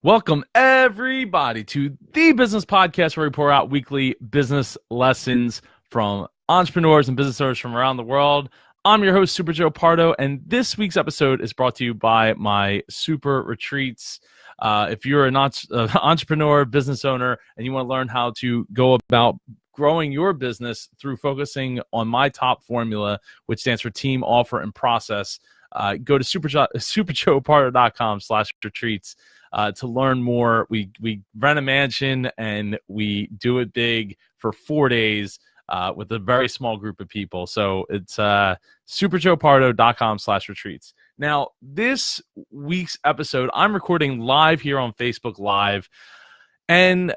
Welcome, everybody, to the Business Podcast, where we pour out weekly business lessons from entrepreneurs and business owners from around the world. I'm your host, Super Joe Pardo, and this week's episode is brought to you by my Super Retreats. If you're an entrepreneur, business owner, and you want to learn how to go about growing your business through focusing on my top formula, which stands for team, offer, and process, go to superjoepardo.com/retreats. To learn more. We rent a mansion and we do it big for 4 days with a very small group of people. So it's superjoepardo.com/retreats. Now, this week's episode, I'm recording live here on Facebook Live, and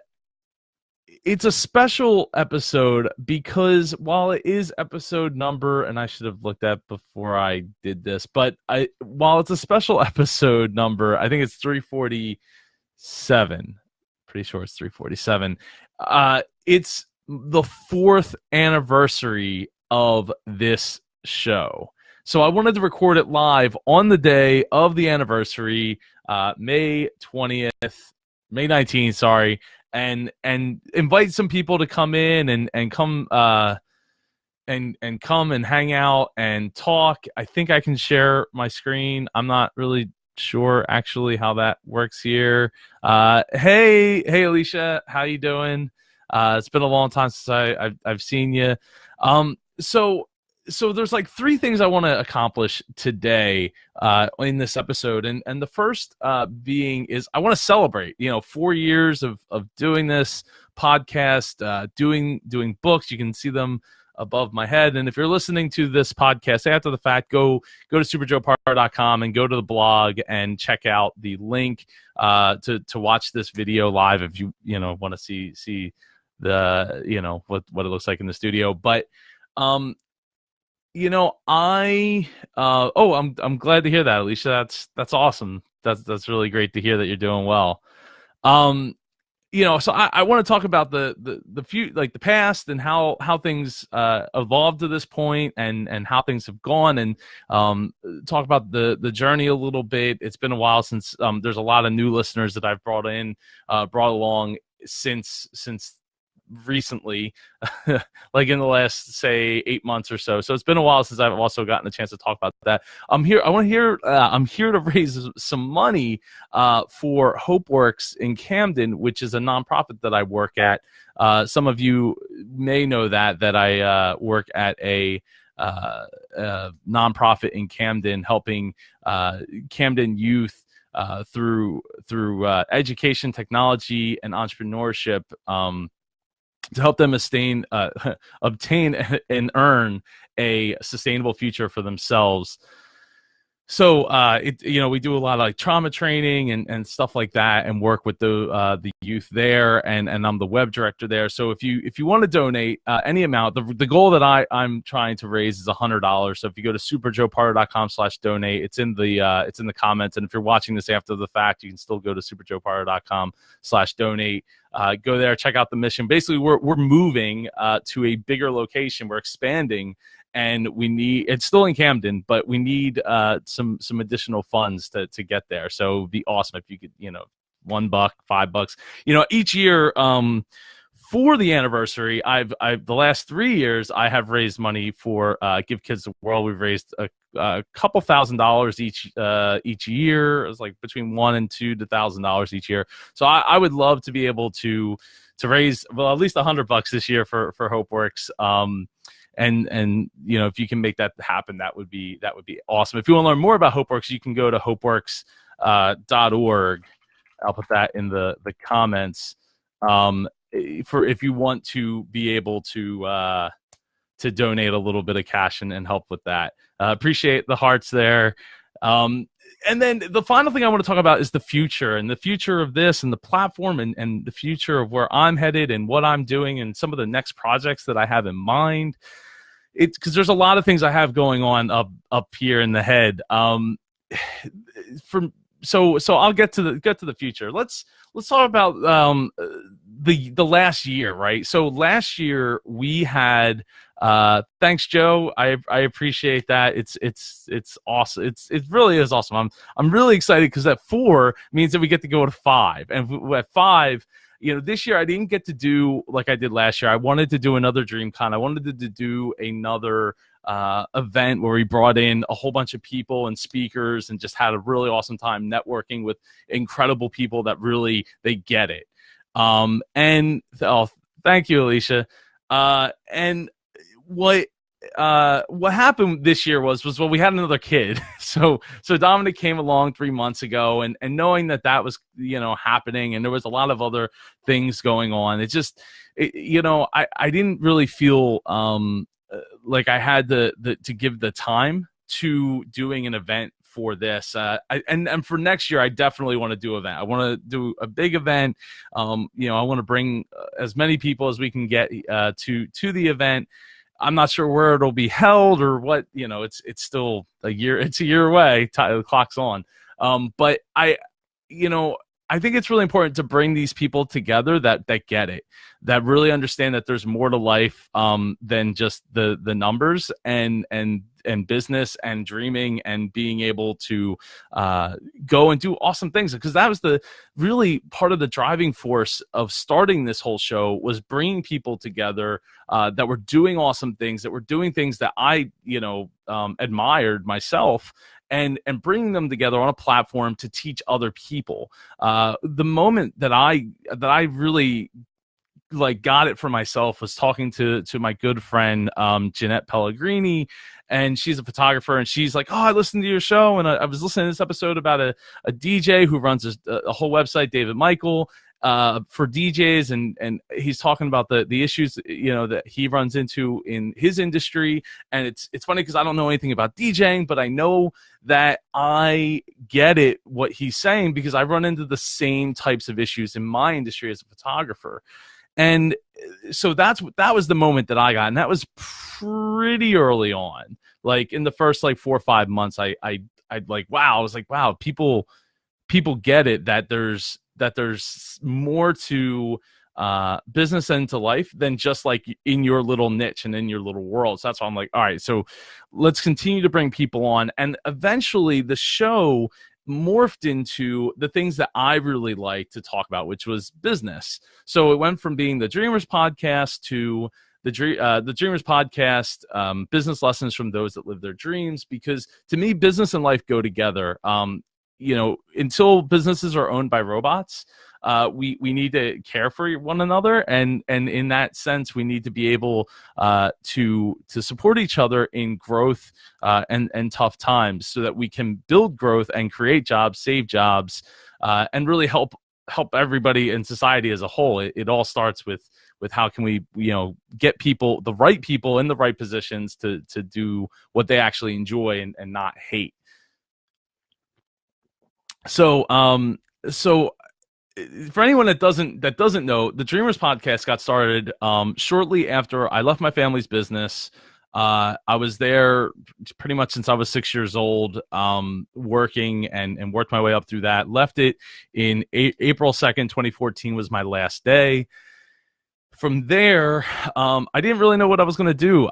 it's a special episode because while it is episode number, and I should have looked at before I did this, but while it's a special episode number, I think it's 347. Pretty sure it's 347. It's the 4th anniversary of this show. So I wanted to record it live on the day of the anniversary, May 19th, sorry. And invite some people to come in and come and come and hang out and talk. I think I can share my screen. I'm not really sure actually how that works here. Hey Alicia, how you doing? It's been a long time since I've seen you. So there's like 3 things I want to accomplish today in this episode. And the first being is I want to celebrate, 4 years of doing this podcast, doing books. You can see them above my head. And if you're listening to this podcast after the fact, go to superjoepardo.com and go to the blog and check out the link to watch this video live if you want to see the what it looks like in the studio. But I'm glad to hear that, Alicia. That's awesome. That's really great to hear that you're doing well. So I want to talk about the few, like the past and how things evolved to this point and how things have gone, and talk about the journey a little bit. It's been a while since there's a lot of new listeners that I've brought along since recently, like in the last, say, 8 months or so. So it's been a while since I've also gotten a chance to talk about that. I'm here to raise some money for Hopeworks in Camden, which is a nonprofit that I work at. Some of you may know that I work at a nonprofit in Camden, helping Camden youth through education, technology, and entrepreneurship, to help them obtain and earn a sustainable future for themselves. So, we do a lot of like trauma training and stuff like that, and work with the youth there, and I'm the web director there. So if you want to donate any amount, the goal that I'm trying to raise is $100. So if you go to superjoepardo.com/donate, it's in the comments. And if you're watching this after the fact, you can still go to superjoepardo.com/donate. Go there, check out the mission. Basically, we're moving to a bigger location. We're expanding. And it's still in Camden, but we need some additional funds to get there. So it'd be awesome if you could, $1, $5, each year. For the anniversary, I've the last 3 years I have raised money for Give Kids the World. We've raised a couple $1,000s each year. It's like between $1,000 and $2,000 each year. So I would love to be able to raise, well, at least $100 this year for Hopeworks. And if you can make that happen, that would be awesome. If you want to learn more about Hopeworks, you can go to hopeworks.org. I'll put that in the comments. For if you want to be able to donate a little bit of cash and help with that. Appreciate the hearts there. And then the final thing I want to talk about is the future, and the future of this and the platform, and the future of where I'm headed and what I'm doing and some of the next projects that I have in mind. It's because there's a lot of things I have going on up here in the head. So I'll get to the future. Let's talk about the last year, right? So last year we had Thanks, Joe. I appreciate that. It's awesome. It really is awesome. I'm really excited because at 4 means that we get to go to 5, and at 5, this year I didn't get to do like I did last year. I wanted to do another DreamCon. I wanted to do another event where we brought in a whole bunch of people and speakers and just had a really awesome time networking with incredible people that really they get it. Thank you, Alicia. And what happened this year was well, we had another kid. So Dominic came along 3 months ago, and knowing that was happening, and there was a lot of other things going on. It just I didn't really feel like I had to give the time to doing an event for this. And for next year, I definitely want to do an event. I want to do a big event. I want to bring as many people as we can get to the event. I'm not sure where it'll be held or what. It's still a year. It's a year away. The clock's on. But I think it's really important to bring these people together that get it, that really understand that there's more to life than just the numbers and business and dreaming and being able to go and do awesome things. Because that was the really part of the driving force of starting this whole show, was bringing people together that were doing awesome things, that were doing things that I admired myself, and bringing them together on a platform to teach other people. The moment that I really got it for myself was talking to my good friend Jeanette Pellegrini, and she's a photographer, and she's like, "Oh, I listened to your show, and I was listening to this episode about a DJ who runs a whole website, David Michael, for DJs, and he's talking about the issues that he runs into in his industry." And it's funny because I don't know anything about DJing, but I know that I get it what he's saying, because I run into the same types of issues in my industry as a photographer. And so that was the moment that I got, and that was pretty early on, like in the first 4 or 5 months. I was like, wow, people get it, that there's more to business and to life than just in your little niche and in your little world. So that's why I'm like, all right, so let's continue to bring people on. And eventually the show morphed into the things that I really like to talk about, which was business. So it went from being the Dreamers podcast to the Dreamers podcast, business lessons from those that live their dreams, because to me, business and life go together. Until businesses are owned by robots, we need to care for one another, and in that sense, we need to be able to support each other in growth and tough times, so that we can build growth and create jobs, save jobs, and really help everybody in society as a whole. It all starts with how can we get the right people in the right positions to do what they actually enjoy and not hate. So for anyone that doesn't know, the Dreamers podcast got started shortly after I left my family's business. I was there pretty much since I was 6 years old, working and worked my way up through that. Left it in April 2nd, 2014 was my last day. From there, I didn't really know what I was going to do.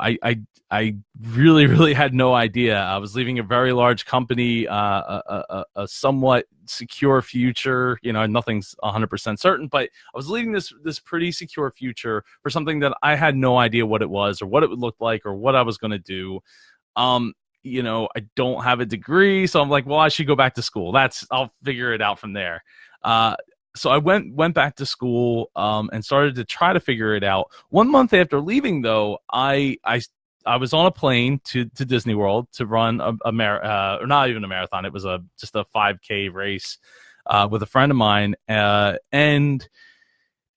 I really, really had no idea. I was leaving a very large company, a somewhat secure future. Nothing's 100% certain, but I was leaving this pretty secure future for something that I had no idea what it was or what it would look like or what I was going to do. I don't have a degree, so I'm like, well, I should go back to school. I'll figure it out from there. So I went back to school and started to try to figure it out. 1 month after leaving, though, I was on a plane to Disney World to run or not even a marathon. It was just a 5K race with a friend of mine. And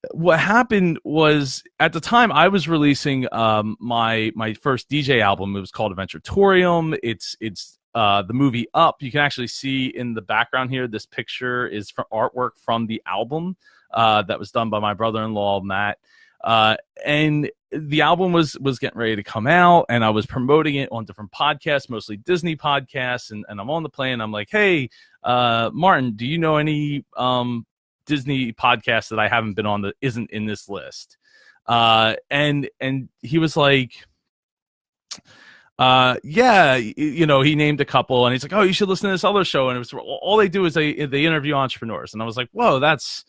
what happened was, at the time, I was releasing my first DJ album. It was called Adventuratorium. It's the movie Up. You can actually see in the background here, this picture is from artwork from the album that was done by my brother-in-law, Matt. And the album was getting ready to come out, and I was promoting it on different podcasts, mostly Disney podcasts. And I'm on the plane. I'm like, hey, Martin, do you know any Disney podcasts that I haven't been on that isn't in this list? And he was like, Yeah, he named a couple, and he's like, oh, you should listen to this other show. And it was all they do is they interview entrepreneurs. And I was like, whoa, that's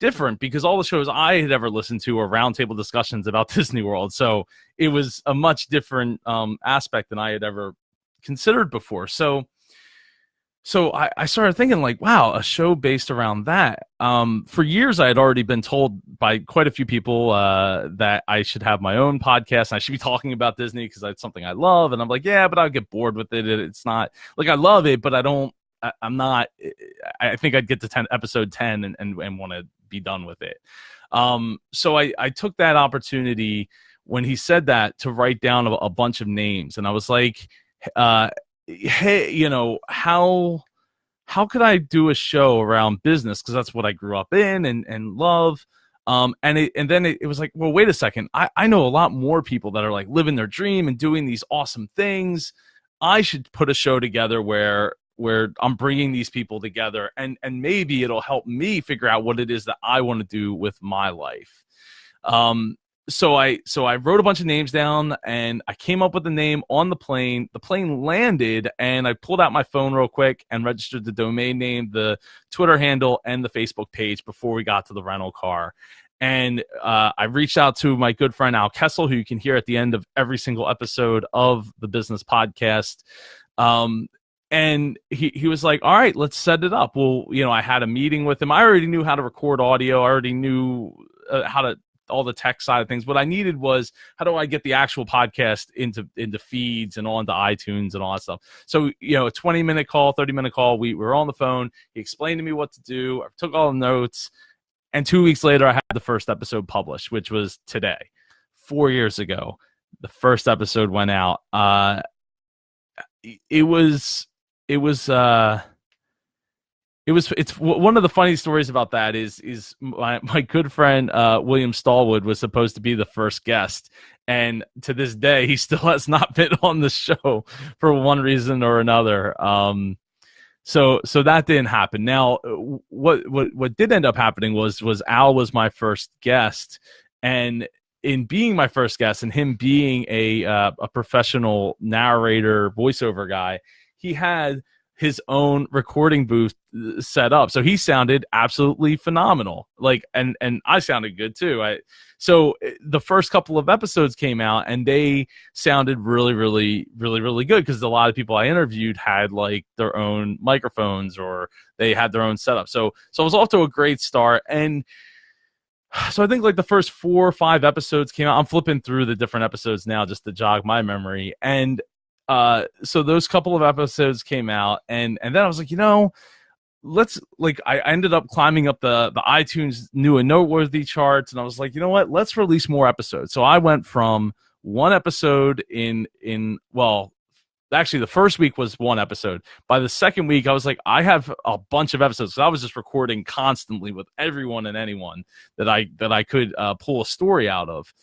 different, because all the shows I had ever listened to were roundtable discussions about Disney World. So it was a much different aspect than I had ever considered before. So I started thinking, like, wow, a show based around that. For years, I had already been told by quite a few people that I should have my own podcast and I should be talking about Disney because that's something I love. And I'm like, yeah, but I'll get bored with it. It's not like I love it, but I'm not. I think I'd get to episode 10 and want to be done with it. So I took that opportunity when he said that to write down a bunch of names, and I was like, hey, how could I do a show around business? Because that's what I grew up in and love. And then it was like, well, wait a second. I know a lot more people that are like living their dream and doing these awesome things. I should put a show together where I'm bringing these people together, and maybe it'll help me figure out what it is that I want to do with my life. So I wrote a bunch of names down, and I came up with a name on the plane. The plane landed, and I pulled out my phone real quick and registered the domain name, the Twitter handle, and the Facebook page before we got to the rental car. And I reached out to my good friend Al Kessel, who you can hear at the end of every single episode of the business podcast. And he was like, all right, let's set it up. Well, I had a meeting with him. I already knew how to record audio. I already knew how to all the tech side of things. What I needed was, how do I get the actual podcast into feeds and onto iTunes and all that stuff? So, a 20-minute call, 30-minute call, we were on the phone. He explained to me what to do. I took all the notes. And 2 weeks later, I had the first episode published, which was today. 4 years ago, the first episode went out. It's one of the funny stories about that is my good friend William Stallwood was supposed to be the first guest, and to this day he still has not been on the show for one reason or another. So that didn't happen. Now, what did end up happening was Al was my first guest, and in being my first guest and him being a professional narrator, voiceover guy, he had his own recording booth set up. So he sounded absolutely phenomenal. And I sounded good too. So the first couple of episodes came out and they sounded really, really, really, really good, because a lot of people I interviewed had like their own microphones or they had their own setup. So I was off to a great start. And so I think like the first 4 or 5 episodes came out. I'm flipping through the different episodes now just to jog my memory. And so those couple of episodes came out, and then I was like, I ended up climbing up the iTunes new and noteworthy charts, and I was like, let's release more episodes. So I went from one episode actually the first week was one episode. By the second week, I was like, I have a bunch of episodes. So I was just recording constantly with everyone and anyone that I could pull a story out of.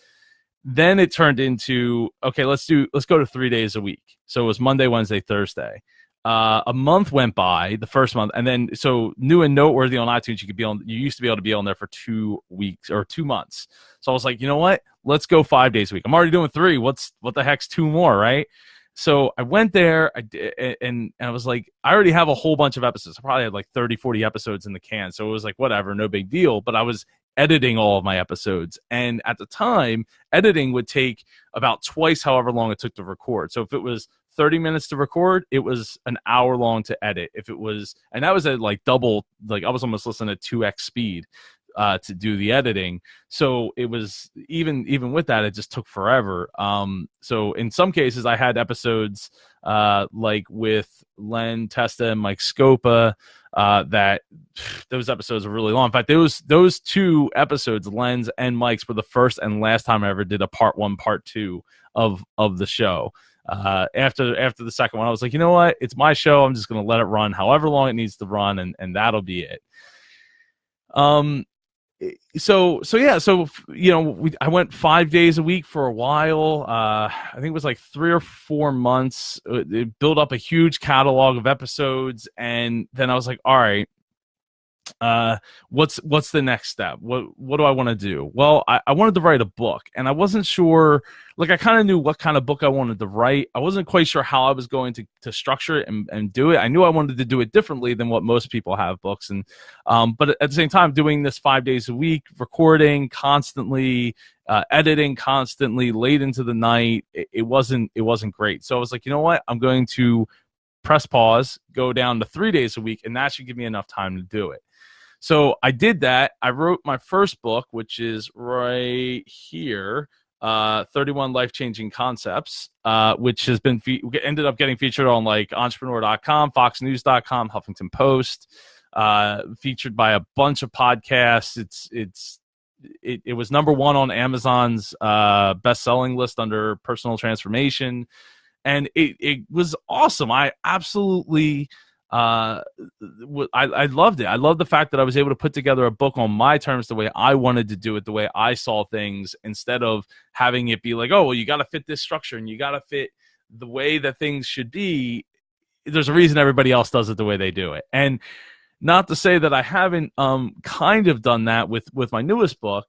Then it turned into, okay, let's go to 3 days a week. So it was Monday, Wednesday, Thursday. A month went by, the first month, and then so new and noteworthy on iTunes, you used to be able to be on there for 2 weeks or 2 months. So I was like, you know what? Let's go 5 days a week. I'm already doing 3. What the heck's 2 more, right? So I went there, and I was like, I already have a whole bunch of episodes. I probably had like 30, 40 episodes in the can. So it was like, whatever, no big deal. But I was editing all of my episodes. And at the time, editing would take about twice however long it took to record. So if it was 30 minutes to record, it was an hour long to edit. And that was at like double, like I was almost listening to 2x speed to do the editing. So it was even with that, it just took forever. So in some cases I had episodes like with Len Testa and Mike Scopa, that those episodes were really long. In fact, those 2 episodes, Len's and Mike's, were the first and last time I ever did a part 1, part 2 of the show. After the second one, I was like, you know what? It's my show. I'm just going to let it run however long it needs to run, and that'll be it. I went 5 days a week for a while. I think it was like 3 or 4 months. It built up a huge catalog of episodes, and then I was like, all right, What's the next step? What do I want to do? Well, I wanted to write a book, and I wasn't sure. Like, I kind of knew what kind of book I wanted to write. I wasn't quite sure how I was going to structure it and do it. I knew I wanted to do it differently than what most people have books, and but at the same time, doing this 5 days a week, recording constantly, editing constantly, late into the night, it wasn't great. So I was like, you know what? I'm going to press pause, go down to 3 days a week, and that should give me enough time to do it. So I did that. I wrote my first book, which is right here, 31 Life-Changing Concepts, which has been ended up getting featured on like entrepreneur.com, foxnews.com, Huffington Post, featured by a bunch of podcasts. It was number one on Amazon's best-selling list under personal transformation. And it was awesome. I absolutely I loved it. I loved the fact that I was able to put together a book on my terms, the way I wanted to do it, the way I saw things, instead of having it be like, oh, well, you got to fit this structure and you got to fit the way that things should be. There's a reason everybody else does it the way they do it. And not to say that I haven't kind of done that with my newest book,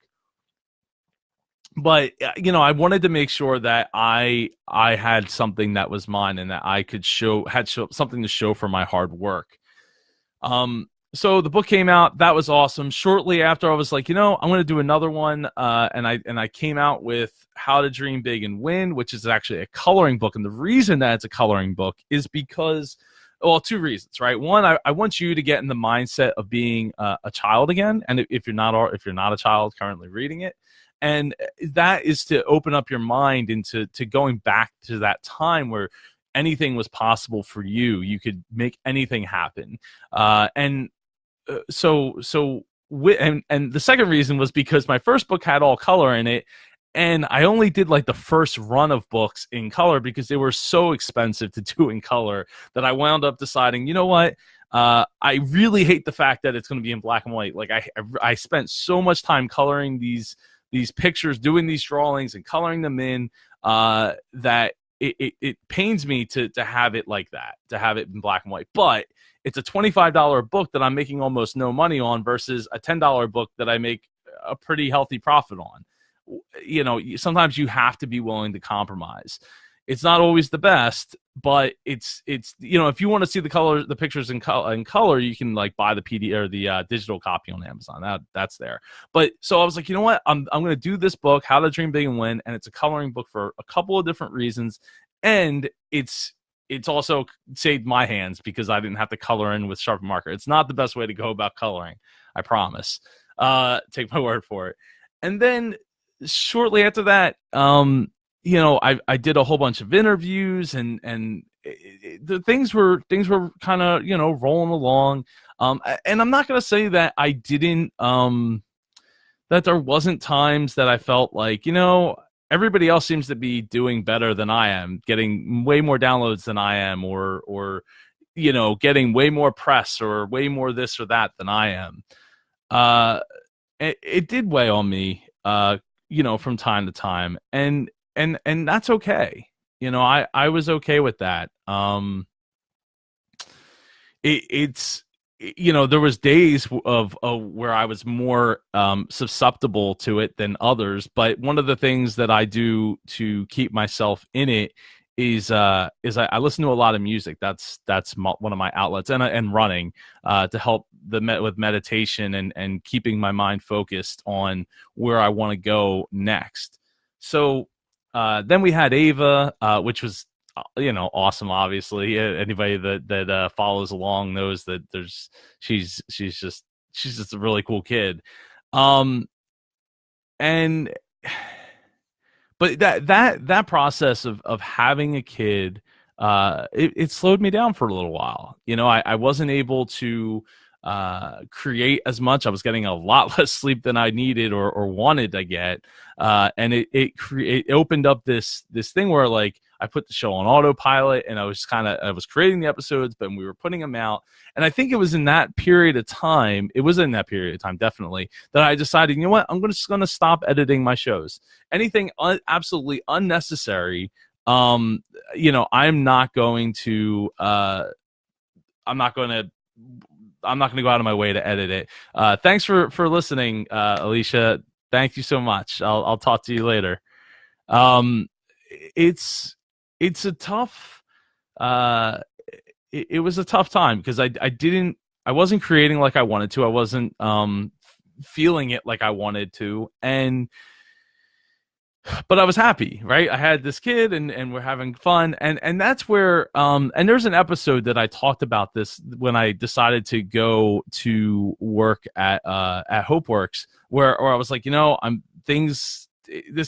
but I wanted to make sure that I had something that was mine and that I could had something to show for my hard work. So the book came out. That was awesome. Shortly after, I was like, I'm going to do another one. And I came out with How to Dream Big and Win, which is actually a coloring book. And the reason that it's a coloring book is because, well, two reasons, right? One, I want you to get in the mindset of being a child again. And if you're not a child currently reading it, and that is to open up your mind into going back to that time where anything was possible for you. You could make anything happen. So the second reason was because my first book had all color in it, and I only did like the first run of books in color because they were so expensive to do in color that I wound up deciding, you know what? I really hate the fact that it's going to be in black and white. Like I spent so much time coloring these pictures, doing these drawings and coloring them in, that it pains me to have it like that, to have it in black and white. But it's a $25 book that I'm making almost no money on versus a $10 book that I make a pretty healthy profit on. Sometimes you have to be willing to compromise. It's not always the best, but it's if you want to see the pictures in color, you can like buy the PDF or the digital copy on Amazon. That's there. But so I was like, you know what? I'm going to do this book, How to Dream Big and Win, and it's a coloring book for a couple of different reasons, and it's also saved my hands because I didn't have to color in with sharp marker. It's not the best way to go about coloring, I promise. Take my word for it. And then shortly after that, I did a whole bunch of interviews and the things were kind of, rolling along. And I'm not going to say that I didn't, that there wasn't times that I felt like, everybody else seems to be doing better than I am, getting way more downloads than I am, or getting way more press or way more this or that than I am. It did weigh on me, from time to time. And that's okay. I was okay with that. There was days of where I was more susceptible to it than others. But one of the things that I do to keep myself in it is I listen to a lot of music. That's one of my outlets, and running to help with meditation and keeping my mind focused on where I want to go next. So then we had Ava, which was awesome. Obviously, anybody that follows along knows that she's just a really cool kid. But that process of having a kid, it slowed me down for a little while. I wasn't able to create as much. I was getting a lot less sleep than I needed or wanted to get, and it opened up this thing where like I put the show on autopilot, and I was creating the episodes, but we were putting them out. And I think it was in that period of time, definitely, that I decided, you know what, I'm just going to stop editing my shows. Anything absolutely unnecessary, I'm not going to I'm not going to go out of my way to edit it. Thanks for listening, Alicia. Thank you so much. I'll talk to you later. It's a tough. It was a tough time because I wasn't creating like I wanted to. I wasn't feeling it like I wanted to, but I was happy, right? I had this kid and we're having fun. And that's where, and there's an episode that I talked about this when I decided to go to work at Hopeworks, where I was like, this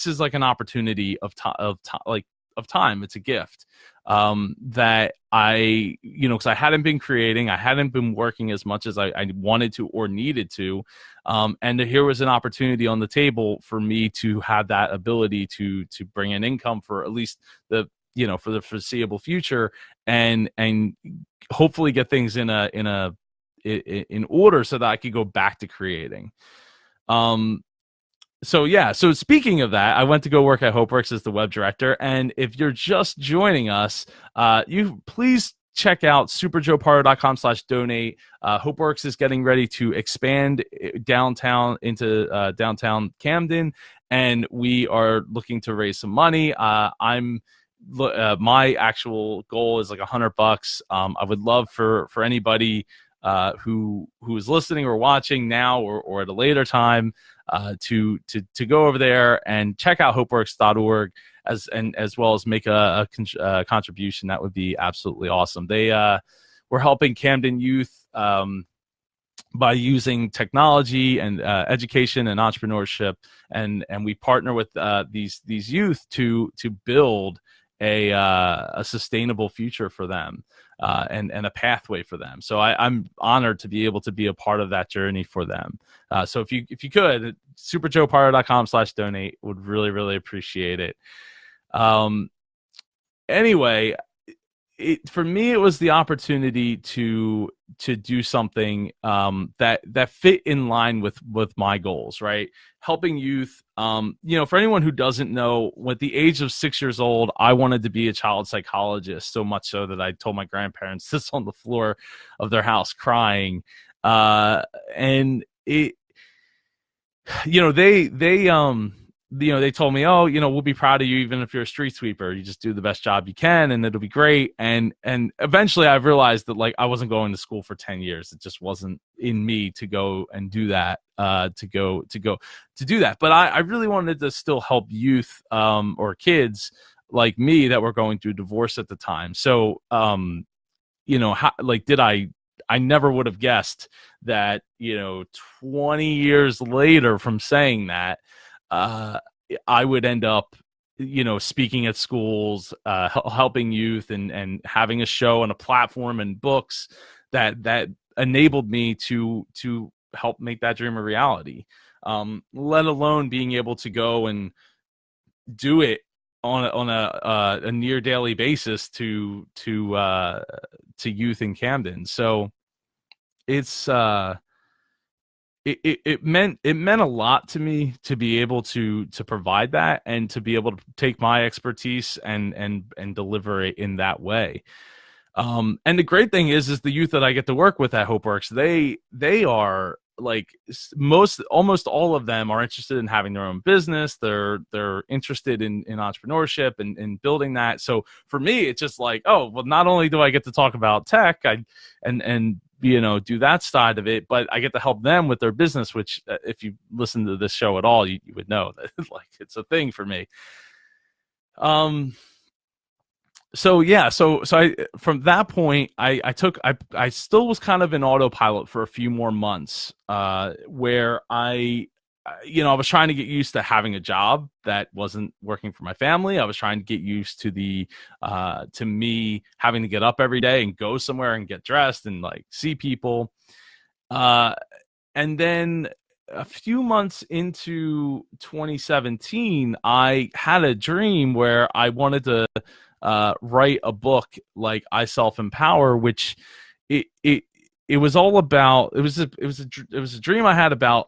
is like an opportunity of time. It's a gift, that I, cause I hadn't been creating, I hadn't been working as much as I wanted to or needed to. And here was an opportunity on the table for me to have that ability to bring in income for at least for the foreseeable future, and hopefully get things in order so that I could go back to creating. So speaking of that, I went to go work at Hopeworks as the web director. And if you're just joining us, you please check out superjoepardo.com/donate. Hopeworks is getting ready to expand downtown into downtown Camden, and we are looking to raise some money. My actual goal is like $100. I would love for anybody who is listening or watching now or at a later time to go over there and check out hopeworks.org as well as make a contribution. That would be absolutely awesome. We're helping Camden youth by using technology and education and entrepreneurship, and we partner with these youth to build a sustainable future for them, and a pathway for them. So I'm honored to be able to be a part of that journey for them. So if you could, superjoepardo.com/donate, would really, really appreciate it. Anyway, for me, it was the opportunity to do something that fit in line with my goals, right? Helping youth. For anyone who doesn't know, at the age of 6 years old, I wanted to be a child psychologist, so much so that I told my grandparents this on the floor of their house crying. And it, they told me, oh, we'll be proud of you even if you're a street sweeper. You just do the best job you can and it'll be great. And eventually I realized that I wasn't going to school for 10 years. It just wasn't in me to go and do that, to do that. But I really wanted to still help youth or kids like me that were going through divorce at the time. So, I never would have guessed that, 20 years later from saying that, I would end up, speaking at schools, helping youth and having a show and a platform and books that enabled me to help make that dream a reality. Let alone being able to go and do it on a near daily basis to youth in Camden. So it's it meant a lot to me to be able to provide that and to be able to take my expertise and deliver it in that way. And the great thing is the youth that I get to work with at Hopeworks, they are almost all of them are interested in having their own business. They're interested in entrepreneurship and building that. So for me, it's just oh, well, not only do I get to talk about tech, and do that side of it, but I get to help them with their business, which if you listen to this show at all, you would know that it's a thing for me. So I, from that point, I still was kind of in autopilot for a few more months, where I was trying to get used to having a job that wasn't working for my family. I was trying to get used to to me having to get up every day and go somewhere and get dressed and see people. And then a few months into 2017, I had a dream where I wanted to write a book like I Self-Empower, which it was all about. It was a dream I had about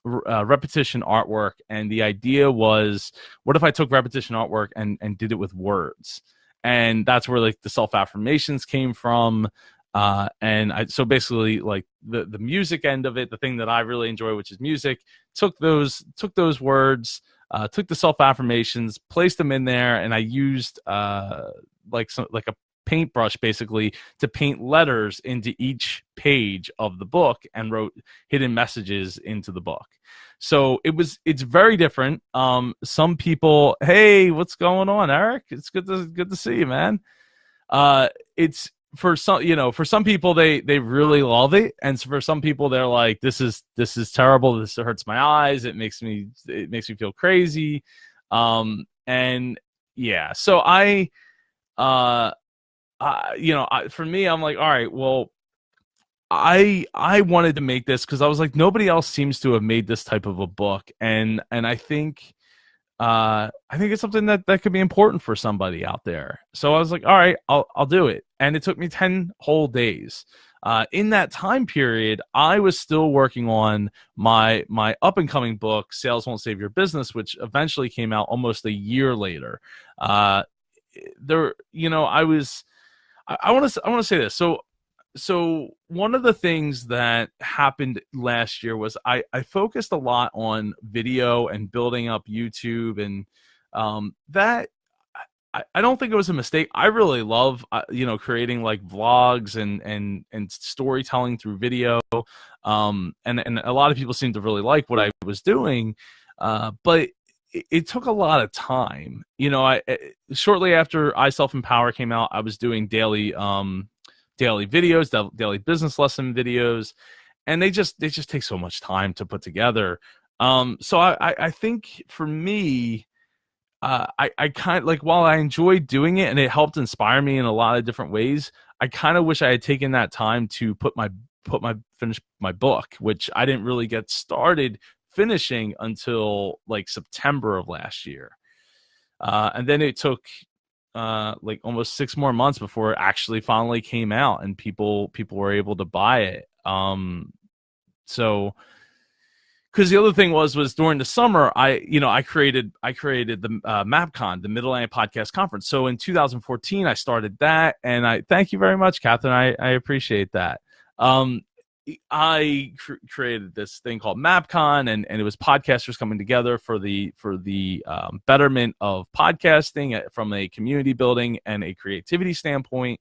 repetition artwork, and the idea was, what if I took repetition artwork and did it with words? And that's where the self-affirmations came from. And so basically, like the music end of it, the thing that I really enjoy, which is music, took those words, took the self affirmations, placed them in there, and I used like a paintbrush basically to paint letters into each page of the book and wrote hidden messages into the book. So it's very different. Some people, hey, what's going on, Eric? It's good to see you, man. It's for some, for some people they really love it, and for some people they're like, this is terrible. This hurts my eyes. It makes me feel crazy. And yeah, so uh, for me, I'm like, all right, well, I wanted to make this because I was like, nobody else seems to have made this type of a book, and I think it's something that could be important for somebody out there. So I was like, all right, I'll do it. And it took me 10 whole days. In that time period, I was still working on my up and coming book, Sales Won't Save Your Business, which eventually came out almost a year later. I want to say this. So one of the things that happened last year was I focused a lot on video and building up YouTube, and that I don't think it was a mistake. I really love creating like vlogs and storytelling through video, and a lot of people seem to really like what I was doing, but it took a lot of time. Shortly after I Self Empower came out, I was doing daily videos, daily business lesson videos, and they just take so much time to put together. So I think for me, I kind of like, while I enjoyed doing it and it helped inspire me in a lot of different ways, I kind of wish I had taken that time to finish my book, which I didn't really get started finishing until like September of last year. And then it took like almost 6 more months before it actually finally came out and people were able to buy it. So because the other thing was during the summer, I created the MapCon, the Mid Atlantic Podcast Conference. So in 2014, I started that, and I thank you very much, Catherine. I appreciate that. I created this thing called MapCon, and it was podcasters coming together for the betterment of podcasting from a community building and a creativity standpoint.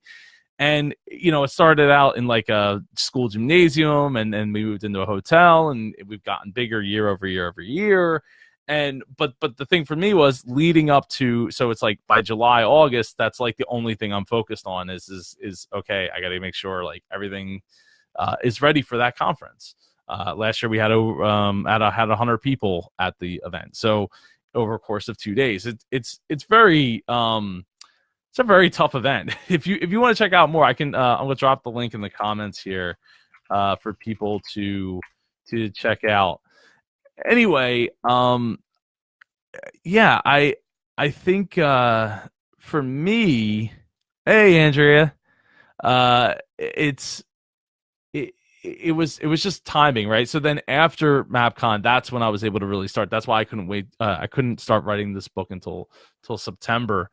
And it started out in like a school gymnasium, and then we moved into a hotel, and we've gotten bigger year over year over year. And but the thing for me was leading up to, so it's like by July, August, that's like the only thing I'm focused on is okay, I got to make sure like everything is ready for that conference. Last year we had over had 100 people at the event. So over a course of 2 days, it's very it's a very tough event. If you want to check out more, I can I'm gonna drop the link in the comments here for people to check out. Anyway, yeah, I think for me, hey Andrea, it's it was just timing, right? So then after MapCon, that's when I was able to really start. That's why I couldn't wait. I couldn't start writing this book until September.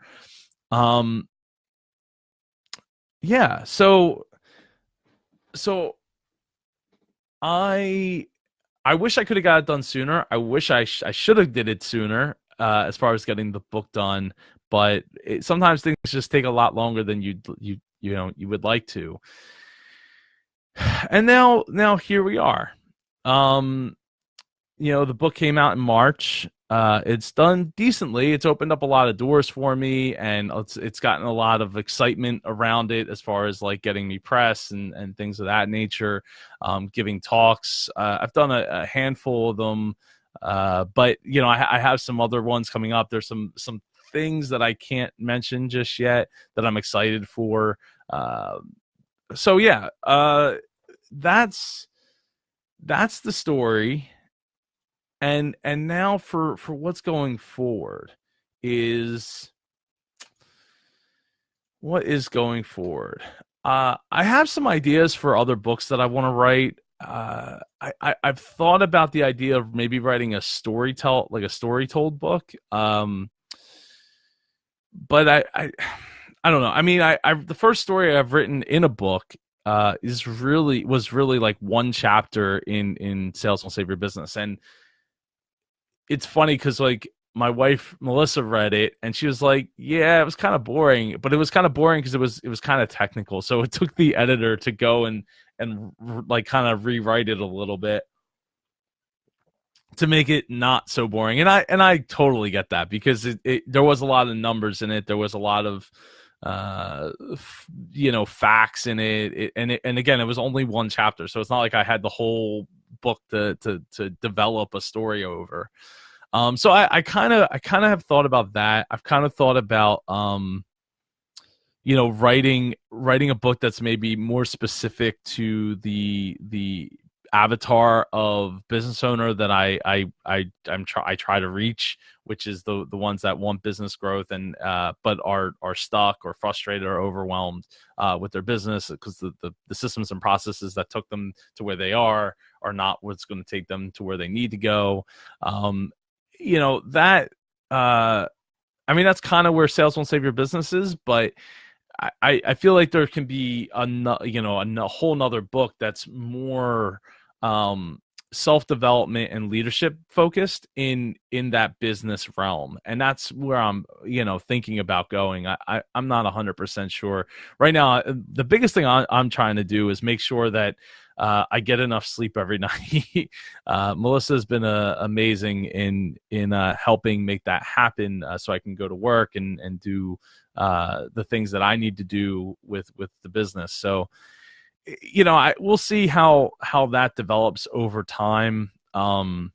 Yeah. So I wish I could have got it done sooner. I wish I should have did it sooner as far as getting the book done. But sometimes things just take a lot longer than you would like to. And now here we are. The book came out in March. It's done decently. It's opened up a lot of doors for me, and it's gotten a lot of excitement around it as far as like getting me press and things of that nature. Giving talks. I've done a handful of them, but I have some other ones coming up. There's some things that I can't mention just yet that I'm excited for. So yeah, that's the story. And now for what's going forward is what is going forward. I have some ideas for other books that I want to write. I've thought about the idea of maybe writing a story told book. But I don't know. I mean, the first story I've written in a book was really like one chapter in Sales Will Save Your Business. And it's funny because like my wife Melissa read it and she was like, yeah, it was kind of boring, but it was kind of boring because it was kind of technical. So it took the editor to go and like kind of rewrite it a little bit to make it not so boring. And I totally get that, because there was a lot of numbers in it. There was a lot of facts in it. And again, it was only one chapter, so it's not like I had the whole book to develop a story over. So I kind of have thought about that. I've kind of thought about writing a book that's maybe more specific to the avatar of business owner that I try to reach, which is the ones that want business growth and but are stuck or frustrated or overwhelmed with their business, because the systems and processes that took them to where they are not what's going to take them to where they need to go. That I mean, that's kind of where Sales Won't Save Your Business is, but I feel like there can be a whole nother book that's more self-development and leadership focused in that business realm. And that's where I'm thinking about going. I'm not 100% sure right now. The biggest thing I'm trying to do is make sure that I get enough sleep every night. Melissa's been amazing in helping make that happen, so I can go to work and do the things that I need to do with the business. So, we'll see how that develops over time. And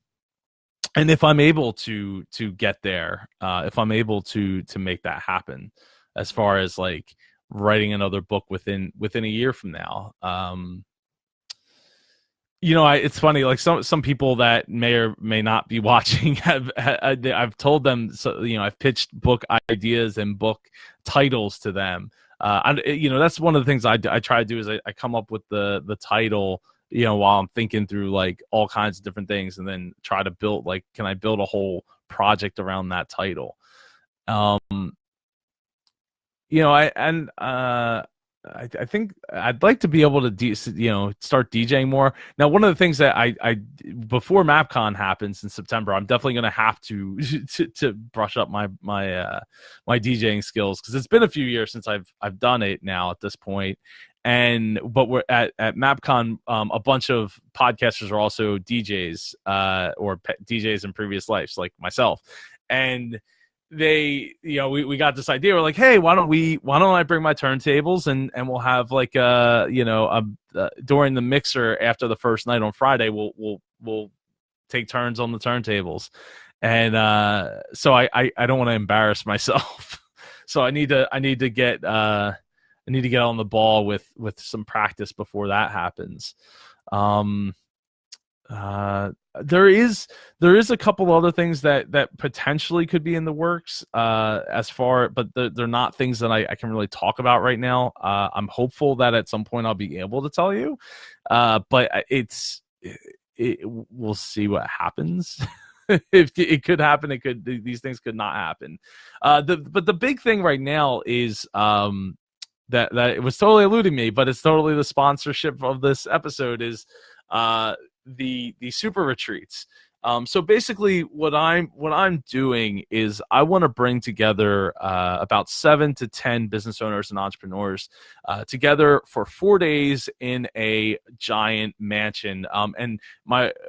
if I'm able to get there, if I'm able to make that happen, as far as like writing another book within a year from now. It's funny, like some people that may or may not be watching I've told them, so I've pitched book ideas and book titles to them. That's one of the things I try to do is I come up with the title, while I'm thinking through like all kinds of different things, and then try to build, like, can I build a whole project around that title? I think I'd like to be able to start DJing more. Now, one of the things that I before MapCon happens in September, I'm definitely going to have to to brush up my DJing skills, because it's been a few years since I've done it now at this point. But we're at MapCon, a bunch of podcasters are also DJs or DJs in previous lives, like myself, and we got this idea. We're like, hey, why don't I bring my turntables and we'll have like during the mixer after the first night on Friday, we'll take turns on the turntables. And so I don't want to embarrass myself. So I need to get on the ball with some practice before that happens. There is a couple other things that potentially could be in the works, but they're not things that I can really talk about right now. I'm hopeful that at some point I'll be able to tell you, but we'll see what happens. If it could happen, these things could not happen. But the big thing right now is that it was totally eluding me, but it's totally the sponsorship of this episode is the super retreats. So basically what I'm doing is I want to bring together about 7 to 10 business owners and entrepreneurs together for 4 days in a giant mansion. And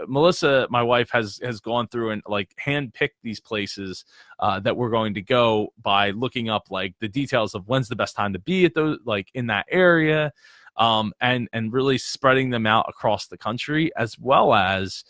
Melissa, my wife, has gone through and like handpicked these places that we're going to go by looking up like the details of when's the best time to be at those, like in that area. And really spreading them out across the country, as well as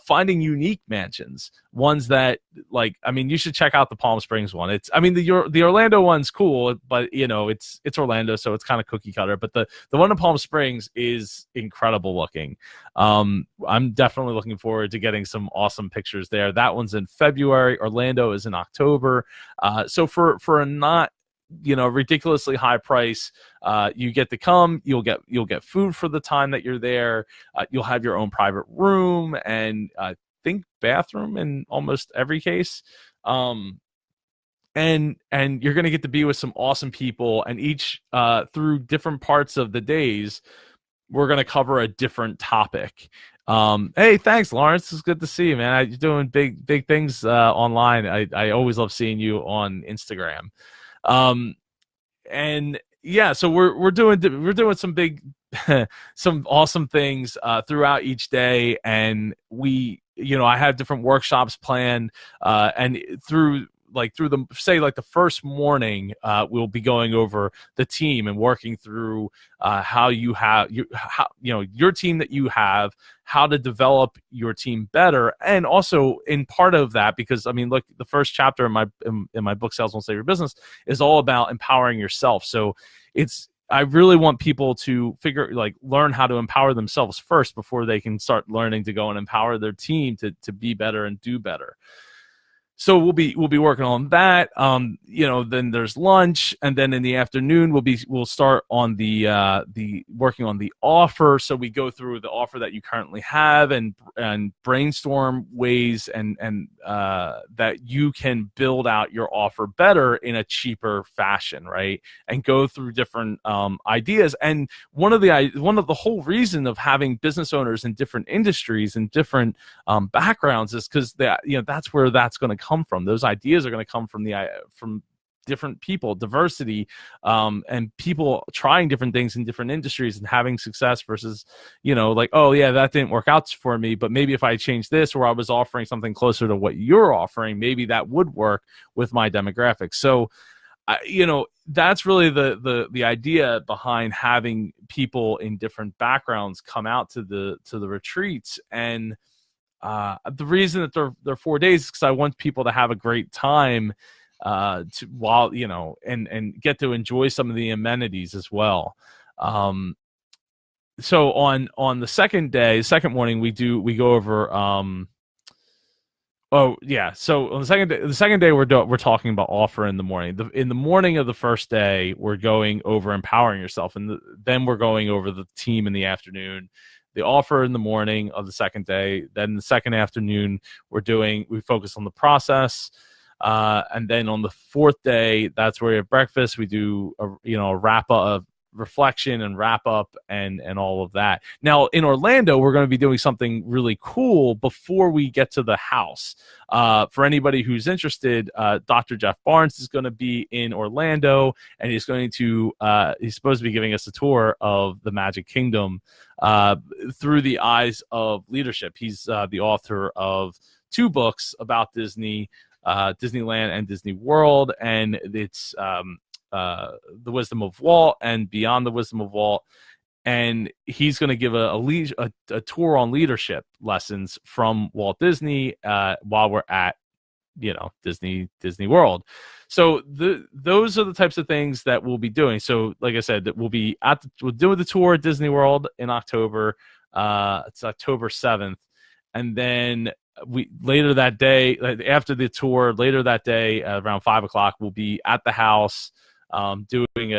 finding unique mansions, ones that, like, I mean, you should check out the Palm Springs one. The Orlando one's cool, but it's Orlando, so it's kind of cookie cutter. But the one in Palm Springs is incredible looking. I'm definitely looking forward to getting some awesome pictures there. That one's in February. Orlando is in October. So for a not ridiculously high price, you get to come, you'll get food for the time that you're there, you'll have your own private room, and I think bathroom in almost every case. and you're going to get to be with some awesome people, and each through different parts of the days we're going to cover a different topic. Hey, thanks, Lawrence. It's good to see you, man. You're doing big things online. I always love seeing you on Instagram. And yeah, so we're doing some big some awesome things throughout each day, and I have different workshops planned, and through the the first morning, we'll be going over the team and working through how your team that you have, how to develop your team better. And also in part of that, because I mean, look, the first chapter in my book, Sales Won't Save Your Business, is all about empowering yourself. So I really want people to learn how to empower themselves first before they can start learning to go and empower their team to be better and do better. So we'll be working on that. Then there's lunch, and then in the afternoon we'll start on the working on the offer. So we go through the offer that you currently have and brainstorm ways and that you can build out your offer better in a cheaper fashion, right? And go through different ideas. And one of the whole reason of having business owners in different industries and different backgrounds is because that's where that's going to come from. Those ideas are going to come from different people, diversity, and people trying different things in different industries and having success versus, oh yeah, that didn't work out for me, but maybe if I changed this, or I was offering something closer to what you're offering, maybe that would work with my demographics. So, that's really the idea behind having people in different backgrounds come out to the retreats. And the reason that they're 4 days is because I want people to have a great time and get to enjoy some of the amenities as well. So on the second morning, we go over. So on the second day we're talking about offer in the morning. In the morning of the first day, we're going over empowering yourself, and then we're going over the team in the afternoon. The offer in the morning of the second day. Then the second afternoon, we focus on the process. And then on the fourth day, that's where we have breakfast. We do a wrap up of reflection and wrap up and all of that. Now in Orlando, we're going to be doing something really cool before we get to the house. For anybody who's interested, Dr. Jeff Barnes is going to be in Orlando, and he's supposed to be giving us a tour of the Magic Kingdom through the eyes of leadership. He's the author of 2 books about Disney, Disneyland and Disney World, and it's The Wisdom of Walt and Beyond the Wisdom of Walt. And he's going to give a tour on leadership lessons from Walt Disney while we're at Disney World. So those are the types of things that we'll be doing. So like I said, that we'll do the tour at Disney World in October. It's October 7th, and then later that day, after the tour, later that day around 5:00, we'll be at the house doing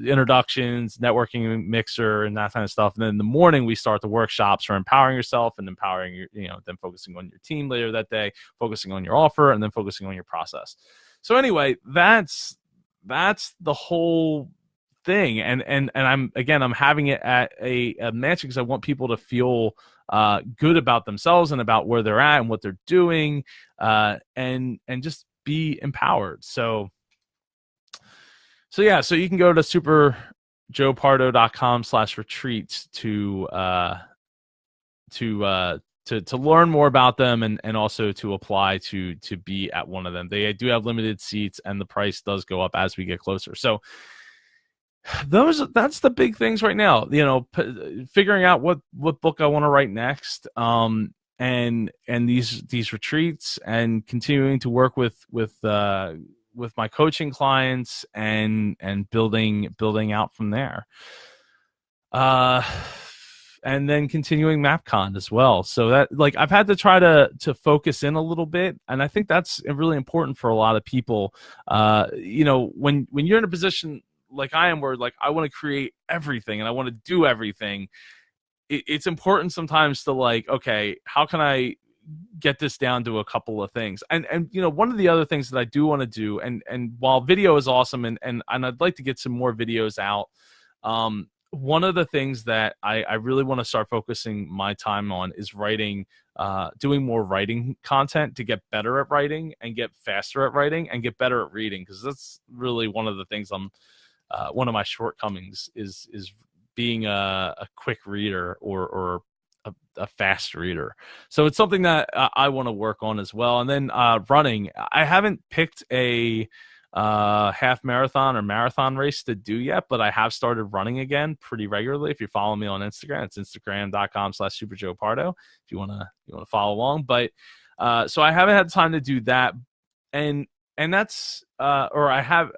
introductions, networking mixer, and that kind of stuff. And then in the morning, we start the workshops for empowering yourself and empowering then focusing on your team later that day, focusing on your offer, and then focusing on your process. So anyway, that's the whole thing. And I'm having it at a mansion because I want people to feel good about themselves and about where they're at and what they're doing, and just be empowered. So yeah, so you can go to superjoepardo.com/retreats to learn more about them and also to apply to be at one of them. They do have limited seats, and the price does go up as we get closer. So that's the big things right now. Figuring out what book I want to write next, and these retreats, and continuing to work with my coaching clients and building out from there. And then continuing MapCon as well. So that I've had to try to focus in a little bit. And I think that's really important for a lot of people. When you're in a position like I am, where I want to create everything and I want to do everything, it's important sometimes to okay, how can I get this down to a couple of things. And one of the other things that I do want to do, and while video is awesome, and I'd like to get some more videos out, one of the things that I really want to start focusing my time on is writing, doing more writing content to get better at writing and get faster at writing and get better at reading, because that's really one of the things one of my shortcomings is being a quick reader or a fast reader. So it's something that I want to work on as well. And then running, I haven't picked a half marathon or marathon race to do yet, but I have started running again pretty regularly. If you're following me on Instagram, it's instagram.com/Super Joe Pardo if you want to follow along. But so I haven't had time to do that, and that's or I have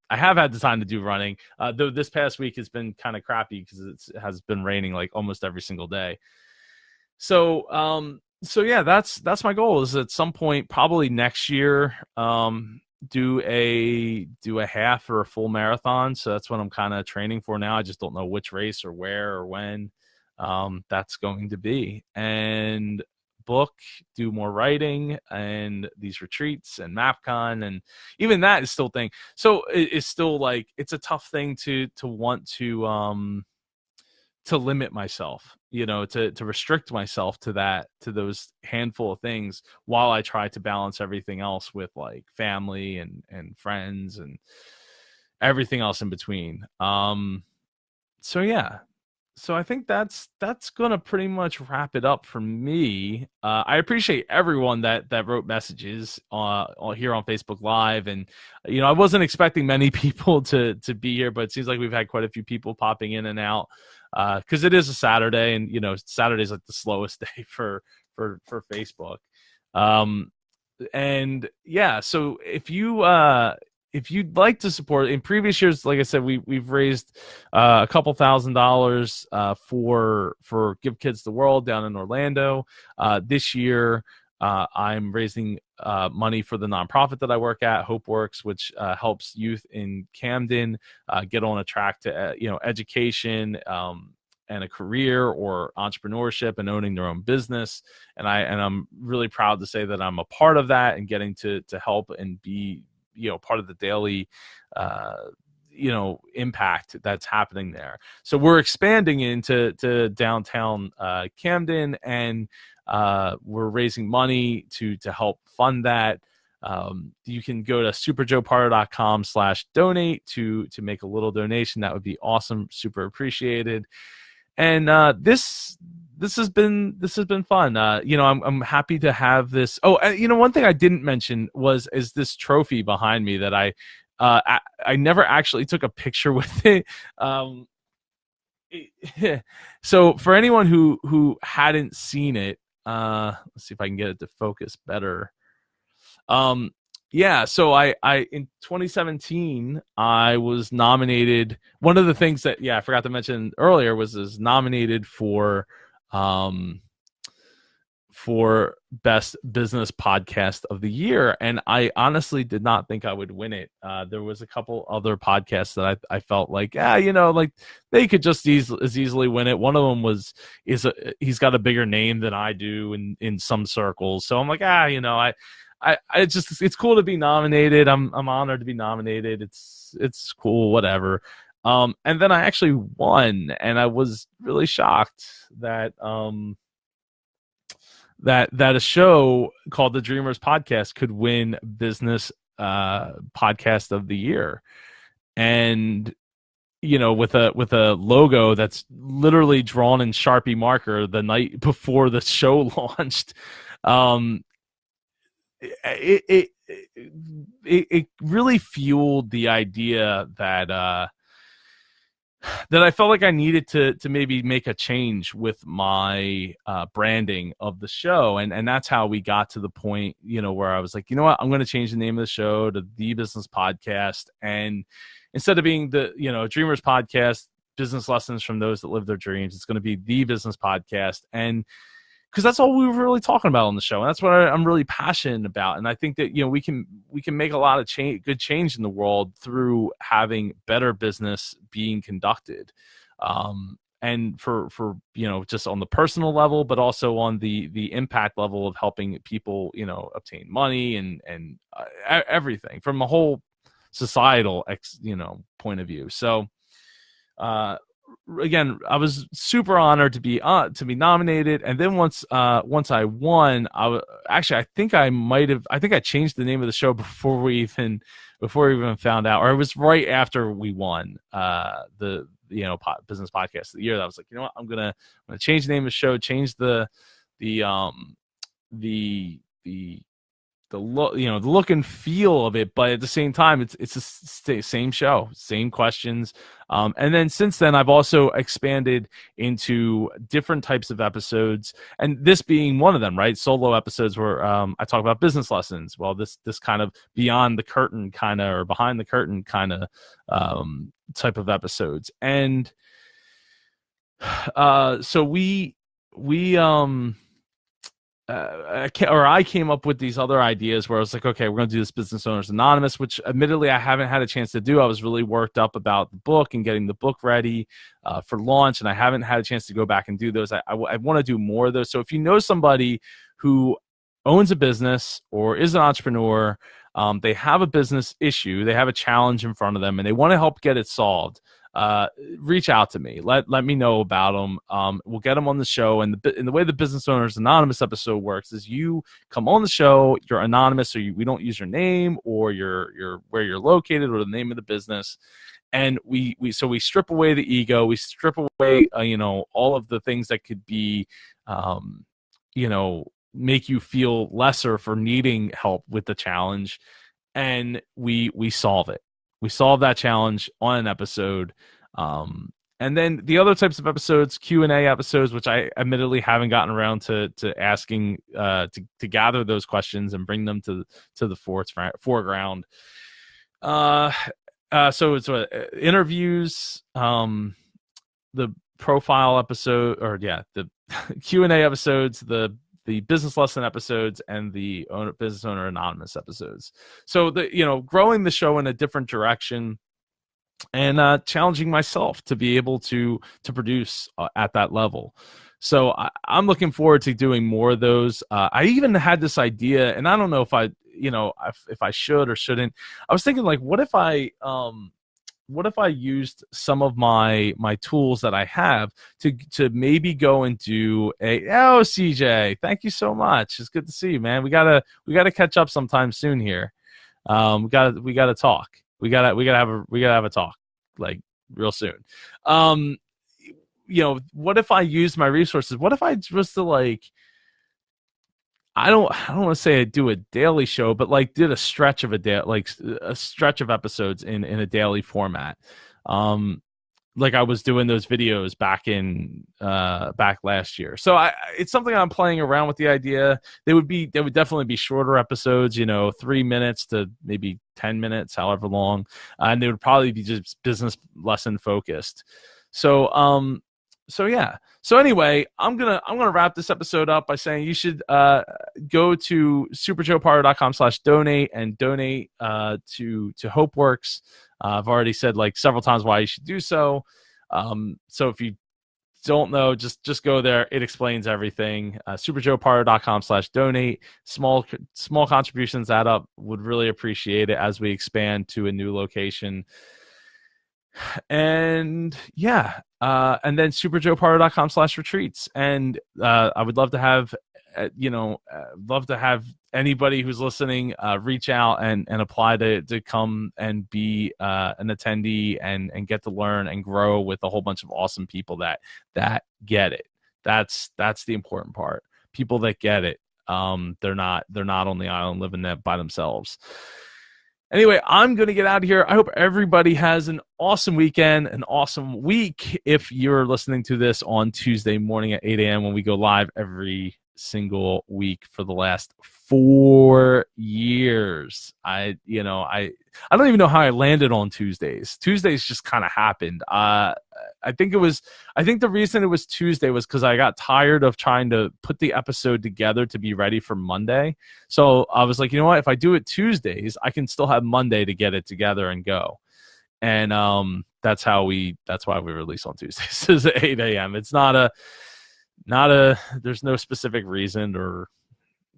I have had the time to do running, though this past week has been kind of crappy because it has been raining like almost every single day. So yeah, that's my goal, is at some point, probably next year, do a half or a full marathon. So that's what I'm kind of training for now. I just don't know which race or where or when that's going to be. And book, do more writing, and these retreats and MapCon, and even that is still a thing. So it's still like, it's a tough thing to want to limit myself, to restrict myself to those handful of things, while I try to balance everything else with like family and friends and everything else in between. So yeah. So I think that's gonna pretty much wrap it up for me. I appreciate everyone that wrote messages here on Facebook Live, and I wasn't expecting many people to be here, but it seems like we've had quite a few people popping in and out, because it is a Saturday, and Saturday's like the slowest day for Facebook. And yeah, so if you'd like to support, in previous years, like I said, we've raised a couple $1,000s for Give Kids the World down in Orlando. This year, I'm raising money for the nonprofit that I work at, Hopeworks, which helps youth in Camden get on a track to education and a career or entrepreneurship and owning their own business. And I'm really proud to say that I'm a part of that and getting to help and be part of the daily impact that's happening there. So we're expanding into downtown Camden, and we're raising money to help fund that. You can go to superjoepardo.com/donate to make a little donation. That would be awesome, super appreciated. And this has been fun. I'm happy to have this. Oh, one thing I didn't mention is this trophy behind me that I never actually took a picture with it. So for anyone who hadn't seen it, let's see if I can get it to focus better. Yeah, so I in 2017 I was nominated. One of the things that I forgot to mention earlier was nominated for Best Business Podcast of the Year, and I honestly did not think I would win it. There was a couple other podcasts that I felt like like they could just as easily win it. One of them he's got a bigger name than I do in some circles, so I'm like it's cool to be nominated. I'm honored to be nominated. It's cool, whatever. And then I actually won, and I was really shocked that that a show called the Dreamers Podcast could win Business Podcast of the Year. And with a logo that's literally drawn in Sharpie marker the night before the show launched. It really fueled the idea that I felt like I needed to maybe make a change with my branding of the show, and that's how we got to the point where I was like, what, I'm going to change the name of the show to The Business Podcast, and instead of being the Dreamers Podcast, business lessons from those that live their dreams, it's going to be The Business Podcast. And because that's all we were really talking about on the show, and that's what I'm really passionate about. And I think that we can make a lot of good change in the world through having better business being conducted. and for just on the personal level, but also on the impact level of helping people obtain money and everything from a whole societal point of view. So again, I was super honored to be nominated, and then once I won, I think I changed the name of the show before we even found out, or it was right after we won the business podcast of the year. That I was like, you know what, I'm gonna change the name of the show, change the look, the look and feel of it, but at the same time, it's the same show, same questions. And then since then, I've also expanded into different types of episodes, and this being one of them, right? Solo episodes where I talk about business lessons. Well, this kind of beyond the curtain kind of, or behind the curtain kind of type of episodes. And so I came up with these other ideas where I was like, okay, we're going to do this Business Owners Anonymous, which admittedly I haven't had a chance to do. I was really worked up about the book and getting the book ready for launch, and I haven't had a chance to go back and do those. I want to do more of those. So if you know somebody who owns a business or is an entrepreneur, they have a business issue, they have a challenge in front of them, and they want to help get it solved, reach out to me. Let me know about them. We'll get them on the show. And the way the Business Owners Anonymous episode works is you come on the show, you're anonymous, so we don't use your name or your where you're located or the name of the business. And we strip away the ego. We strip away, all of the things that could be, make you feel lesser for needing help with the challenge. And we solve it. We solve that challenge on an episode. And then the other types of episodes, Q&A episodes, which I admittedly haven't gotten around to asking, to gather those questions and bring them to the foreground. So it's interviews, the profile episode, or the Q&A episodes, the business lesson episodes, and the Business Owner Anonymous episodes. So growing the show in a different direction, and challenging myself to be able to produce at that level. So I'm looking forward to doing more of those. I even had this idea, and I don't know if I should or shouldn't. I was thinking, like, what if I used some of my tools that I have to maybe go and do CJ, thank you so much. It's good to see you, man. We gotta catch up sometime soon here. We gotta talk. We gotta have a talk, like, real soon. What if I used my resources? What if I just I don't want to say I do a daily show, but like did a stretch of a stretch of episodes in a daily format. Like I was doing those videos back last year. So it's something I'm playing around with the idea. They would definitely be shorter episodes, 3 minutes to maybe 10 minutes, however long. And they would probably be just business lesson focused. So yeah. So anyway, I'm gonna wrap this episode up by saying you should go to superjoepardo.com/donate and donate to Hopeworks. I've already said like several times why you should do so. So if you don't know, just go there. It explains everything. superjoepardo.com/donate. Small contributions add up. Would really appreciate it as we expand to a new location. And and then superjoepardo.com/retreats. And I would love to have anybody who's listening reach out and apply to come and be an attendee and get to learn and grow with a whole bunch of awesome people that get it. That's the important part. People that get it. They're not on the island living that by themselves. Anyway, I'm going to get out of here. I hope everybody has an awesome weekend, an awesome week. If you're listening to this on Tuesday morning at 8 a.m. when we go live every single week for the last 4 years. I don't even know how I landed on Tuesdays. Tuesdays just kind of happened. I think the reason it was Tuesday was because I got tired of trying to put the episode together to be ready for Monday. So I was like, you know what? If I do it Tuesdays, I can still have Monday to get it together and go. And that's why we release on Tuesdays is at 8 a.m. It's not a there's no specific reason or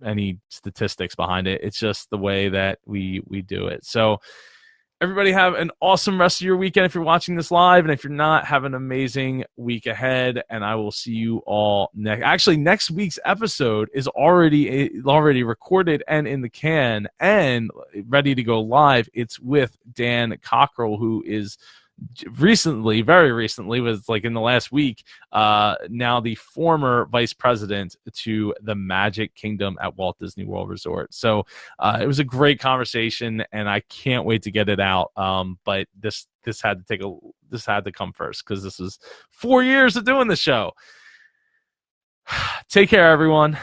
any statistics behind it. It's just the way that we do it. So everybody have an awesome rest of your weekend if you're watching this live, and if you're not, have an amazing week ahead, and I will see you all next week's episode is already recorded and in the can and ready to go live. It's with Dan Cockrell, who is very recently, was like in the last week, now the former vice president to the Magic Kingdom at Walt Disney World Resort. So it was a great conversation, and I can't wait to get it out. But this had to come first, because this is 4 years of doing the show. Take care, everyone.